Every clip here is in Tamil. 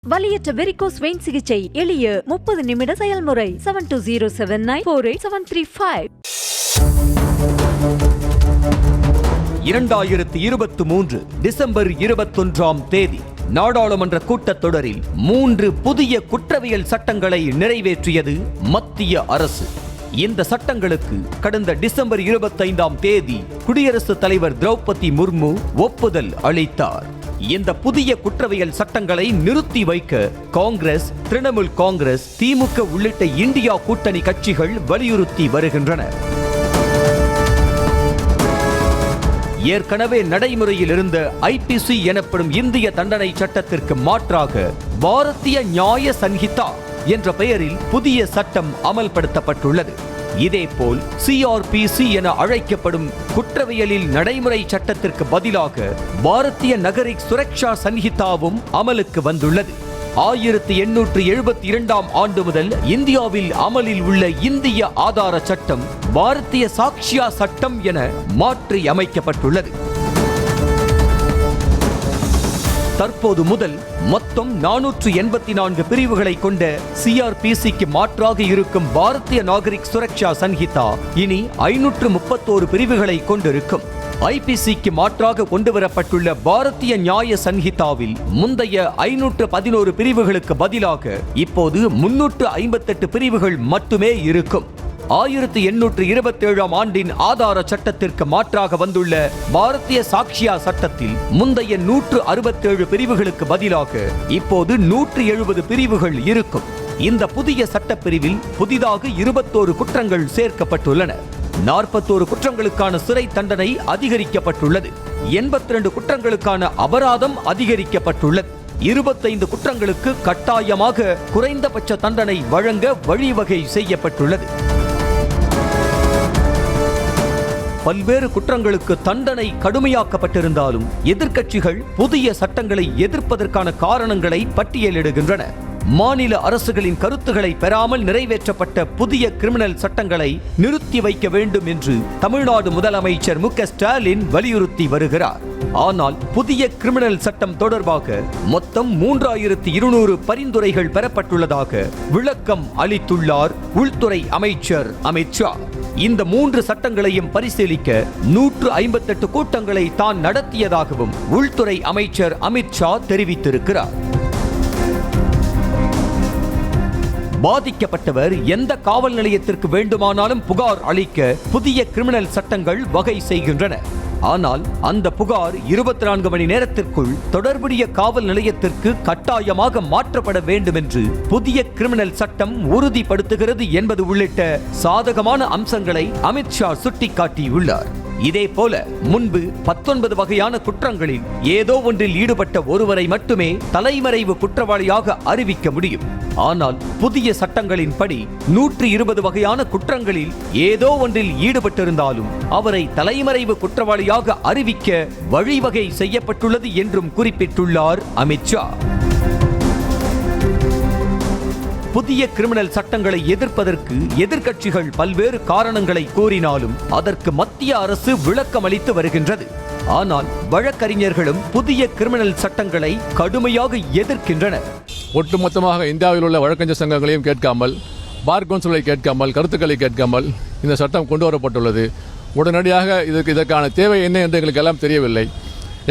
வலியற்ற வெரிகோஸ் வெயின் சிகிச்சை எளிய 30 நிமிட செயல்முறை 7279487335. 2023 டிசம்பர் 21ஆம் தேதி நாடாளுமன்ற கூட்டத்தொடரில் 3 புதிய குற்றவியல் சட்டங்களை நிறைவேற்றியது மத்திய அரசு. இந்த சட்டங்களுக்கு கடந்த டிசம்பர் 25ஆம் தேதி குடியரசுத் தலைவர் திரௌபதி முர்மு ஒப்புதல் அளித்தார். இந்த புதிய குற்றவியல் சட்டங்களை நிறுத்தி வைக்க காங்கிரஸ், திரிணாமுல் காங்கிரஸ், திமுக உள்ளிட்ட இந்தியா கூட்டணி கட்சிகள் வலியுறுத்தி வருகின்றன. ஏற்கனவே நடைமுறையில் இருந்த ஐபிசி எனப்படும் இந்திய தண்டனை சட்டத்திற்கு மாற்றாக பாரதிய நியாய சன்ஹிதா என்ற பெயரில் புதிய சட்டம் அமல்படுத்தப்பட்டுள்ளது. இதேபோல் சிஆர்பிசி என அழைக்கப்படும் குற்றவியலில் நடைமுறை சட்டத்திற்கு பதிலாக பாரதிய நகரிக் சுரக்ஷா சன்ஹிதாவும் அமலுக்கு வந்துள்ளது. 1872ஆம் ஆண்டு முதல் இந்தியாவில் அமலில் உள்ள இந்திய ஆதார சட்டம் பாரதிய சாக்ஷ்யா சட்டம் என மாற்றி அமைக்கப்பட்டுள்ளது. தற்போது முதல் மொத்தம் 484 பிரிவுகளை கொண்ட சிஆர்பிசிக்கு மாற்றாக இருக்கும் பாரதிய நாகரிக் சுரக்ஷா சன்ஹிதா இனி 531 பிரிவுகளை கொண்டிருக்கும். ஐபிசிக்கு மாற்றாக கொண்டுவரப்பட்டுள்ள பாரதிய நியாய சன்ஹிதாவில் முந்தைய 511 பிரிவுகளுக்கு பதிலாக இப்போது 358 பிரிவுகள் மட்டுமே இருக்கும். 1827ஆம் ஆண்டின் ஆதார சட்டத்திற்கு மாற்றாக வந்துள்ள பாரதிய சாக்ஷ்யா சட்டத்தில் முந்தைய 167 பிரிவுகளுக்கு பதிலாக இப்போது 170 பிரிவுகள் இருக்கும். இந்த புதிய சட்டப்பிரிவில் புதிதாக 21 குற்றங்கள் சேர்க்கப்பட்டுள்ளன. 41 குற்றங்களுக்கான சிறை தண்டனை அதிகரிக்கப்பட்டுள்ளது. 82 குற்றங்களுக்கான அபராதம் அதிகரிக்கப்பட்டுள்ளது. 25 குற்றங்களுக்கு கட்டாயமாக குறைந்தபட்ச தண்டனை வழங்க வழிவகை செய்யப்பட்டுள்ளது. பல்வேறு குற்றங்களுக்கு தண்டனை கடுமையாக்கப்பட்டிருந்தாலும் எதிர்க்கட்சிகள் புதிய சட்டங்களை எதிர்ப்பதற்கான காரணங்களை பட்டியலிடுகின்றன. மாநில அரசுகளின் கருத்துக்களை பெறாமல் நிறைவேற்றப்பட்ட புதிய கிரிமினல் சட்டங்களை நிறுத்தி வைக்க வேண்டும் என்று தமிழ்நாடு முதலமைச்சர் மு.க. ஸ்டாலின் வலியுறுத்தி வருகிறார். ஆனால் புதிய கிரிமினல் சட்டம் தொடர்பாக மொத்தம் 3200 பரிந்துரைகள் பெறப்பட்டுள்ளதாக விளக்கம் அளித்துள்ளார் உள்துறை அமைச்சர் அமித் ஷா. இந்த 3 சட்டங்களையும் பரிசீலிக்க 158 கூட்டங்களை தான் நடத்தியதாகவும் உள்துறை அமைச்சர் அமித் ஷா தெரிவித்திருக்கிறார். பாதிக்கப்பட்டவர் எந்த காவல் நிலையத்திற்கு வேண்டுமானாலும் புகார் அளிக்க புதிய கிரிமினல் சட்டங்கள் வகை செய்கின்றன. ஆனால் அந்த புகார் 24 மணி நேரத்திற்குள் தொடர்புடைய காவல் நிலையத்திற்கு கட்டாயமாக மாற்றப்பட வேண்டும் என்று புதிய கிரிமினல் சட்டம் உறுதிப்படுத்துகிறது என்பது உள்ளிட்ட சாதகமான அம்சங்களை அமித் ஷா சுட்டிக்காட்டியுள்ளார். இதே போல முன்பு 19 வகையான குற்றங்களில் ஏதோ ஒன்றில் ஈடுபட்ட ஒருவரை மட்டுமே தலைமறைவு குற்றவாளியாக அறிவிக்க முடியும். ஆனால் புதிய சட்டங்களின்படி 120 வகையான குற்றங்களில் ஏதோ ஒன்றில் ஈடுபட்டிருந்தாலும் அவரை தலைமறைவு குற்றவாளியாக அறிவிக்க வழிவகை செய்யப்பட்டுள்ளது என்றும் குறிப்பிட்டுள்ளார் அமித் ஷா. புதிய கிரிமினல் சட்டங்களை எதிர்ப்பதற்கு எதிர்க்கட்சிகள் பல்வேறு காரணங்களை கூறினாலும் அதற்கு மத்திய அரசு விளக்கம் அளித்து வருகின்றது. ஆனால் வழக்கறிஞர்களும் புதிய கிரிமினல் சட்டங்களை கடுமையாக எதிர்க்கின்றனர். ஒட்டுமொத்தமாக இந்தியாவில் உள்ள வழக்கறிஞர் சங்கங்களையும் கேட்காமல், பார் கவுன்சிலை கேட்காமல், கருத்துக்களை கேட்காமல் இந்த சட்டம் கொண்டு வரப்பட்டுள்ளது. உடனடியாக இதற்கான தேவை என்ன என்று எங்களுக்கு எல்லாம் தெரியவில்லை.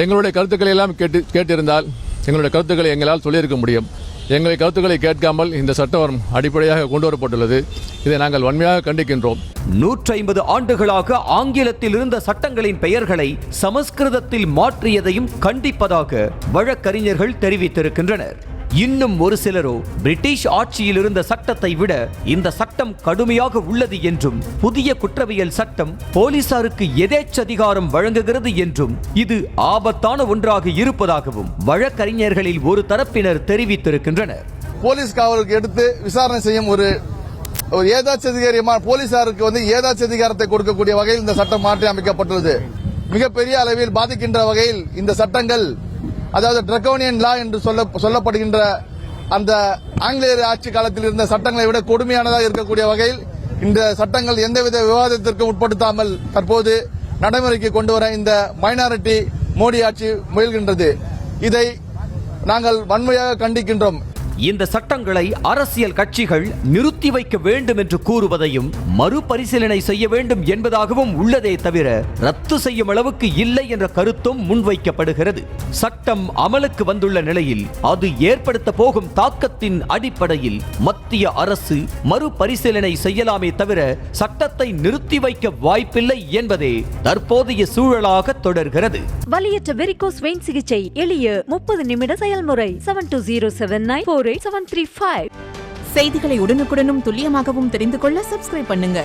எங்களுடைய கருத்துக்களை எல்லாம் கேட்டிருந்தால் எங்களுடைய கருத்துக்களை எங்களால் சொல்லியிருக்க முடியும். எங்களை கருத்துக்களை கேட்காமல் இந்த சட்டம் அடிப்படையாக கொண்டு வரப்பட்டுள்ளது. இதை நாங்கள் வன்மையாக கண்டிக்கின்றோம். 150 ஆண்டுகளாக ஆங்கிலத்தில் இருந்த சட்டங்களின் பெயர்களை சமஸ்கிருதத்தில் மாற்றியதையும் கண்டிப்பதாக வழக்கறிஞர்கள் தெரிவித்திருக்கின்றனர். இன்னும் ஒரு சிலரோ பிரிட்டிஷ் ஆட்சியில் இருந்த சட்டத்தை விட இந்த சட்டம் கடுமையாக உள்ளது என்றும், புதிய குற்றவியல் சட்டம் போலீசாருக்கு எதேச்சதிகாரம் வழங்குகிறது என்றும், இது ஆபத்தான ஒன்றாக இருப்பதாகவும் வழக்கறிஞர்களில் ஒரு தரப்பினர் தெரிவித்திருக்கின்றனர். போலீஸ் காவலுக்கு எடுத்து விசாரணை செய்யும் ஒரு ஏதாச்சதிகாரமான போலீசாருக்கு ஏதாச்சதிகாரத்தை கொடுக்கக்கூடிய வகையில் இந்த சட்டம் மாற்றி அமைக்கப்பட்டுள்ளது. மிகப்பெரிய அளவில் பாதிக்கின்ற வகையில் இந்த சட்டங்கள், அதாவது டிரகோனியன் லா என்று சொல்லப்படுகின்ற அந்த ஆங்கிலேயர் ஆட்சி காலத்தில் இருந்த சட்டங்களை விட கொடுமையானதாக இருக்கக்கூடிய வகையில் இந்த சட்டங்கள் எந்தவித விவாதத்திற்கும் உட்படுத்தாமல் தற்போது நடைமுறைக்கு கொண்டு வர இந்த மைனாரிட்டி மோடி ஆட்சி முயல்கின்றது. இதை நாங்கள் வன்மையாக கண்டிக்கின்றோம். இந்த சட்டங்களை அரசியல் கட்சிகள் நிறுத்தி வைக்க வேண்டும் என்று கூறுவதையும் மறுபரிசீலனை செய்ய வேண்டும் என்பதாகவும் உள்ளதே தவிர ரத்து செய்யும் அளவுக்கு இல்லை என்ற கருத்தும் முன்வைக்கப்படுகிறது. சட்டம் அமலுக்கு வந்துள்ள நிலையில் அது ஏற்படுத்த போகும் தாக்கத்தின் அடிப்படையில் மத்திய அரசு மறுபரிசீலனை செய்யலாமே தவிர சட்டத்தை நிறுத்தி வைக்க வாய்ப்பில்லை என்பதே தற்போதைய சூழலாக தொடர்கிறது. வலியற்ற வெரிகோஸ் வெயின் சிகிச்சை எளிய 30 நிமிட செயல்முறை 7207948735. செய்திகளை உடனுக்குடனும் துல்லியமாகவும் தெரிந்து கொள்ள சப்ஸ்கிரைப் பண்ணுங்க.